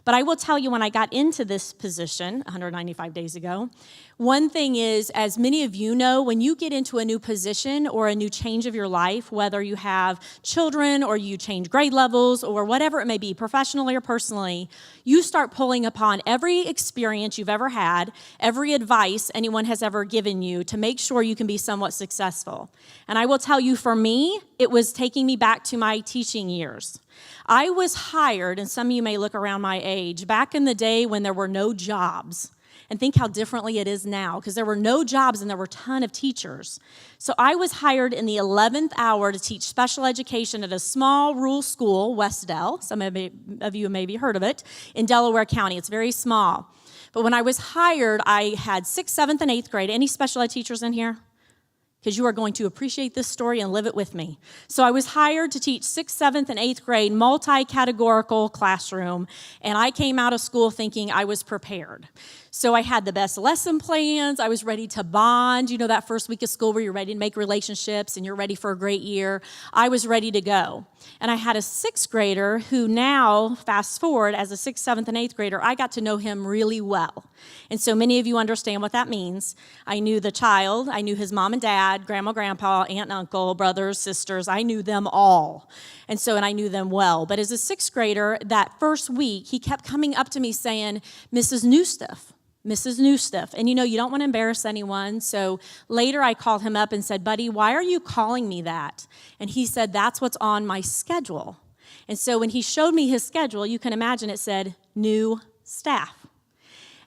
But I will tell you, when I got into this position 195 days ago, one thing is, as many of you know, when you get into a new position or a new change of your life, whether you have children or you change grade levels or whatever it may be, professionally or personally, you start pulling upon every experience you've ever had, every advice anyone has ever given you to make sure you can be somewhat successful. And I will tell you, for me, it was taking me back to my teaching years. I was hired, and some of you may look around my age, back in the day when there were no jobs. And think how differently it is now, because there were no jobs and there were a ton of teachers. So I was hired in the 11th hour to teach special education at a small rural school, Westdale. Some of you maybe heard of it, in Delaware County. It's very small. But when I was hired, I had 6th, 7th, and 8th grade. Any special ed teachers in here? Because you are going to appreciate this story and live it with me. So I was hired to teach 6th, 7th, and 8th grade multi-categorical classroom, and I came out of school thinking I was prepared. So I had the best lesson plans. I was ready to bond. You know, that first week of school where you're ready to make relationships and you're ready for a great year. I was ready to go. And I had a 6th grader who now, fast forward, as a 6th, 7th, and 8th grader, I got to know him really well. And so many of you understand what that means. I knew the child. I knew his mom and dad, grandma, grandpa, aunt and uncle, brothers, sisters. I knew them all. And I knew them well. But as a 6th grader, that first week, he kept coming up to me saying, Mrs. Newstuff. Mrs. Newstuff. And you don't want to embarrass anyone. So later I called him up and said, buddy, why are you calling me that? And he said, that's what's on my schedule. And so when he showed me his schedule, you can imagine it said new staff.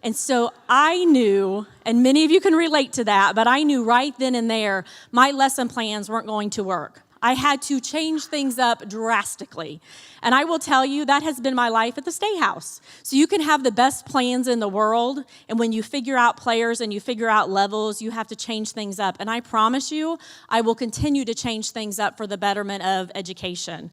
And so I knew, and many of you can relate to that, but I knew right then and there my lesson plans weren't going to work. I had to change things up drastically. And I will tell you, that has been my life at the State House. So you can have the best plans in the world, and when you figure out players and you figure out levels, you have to change things up. And I promise you, I will continue to change things up for the betterment of education.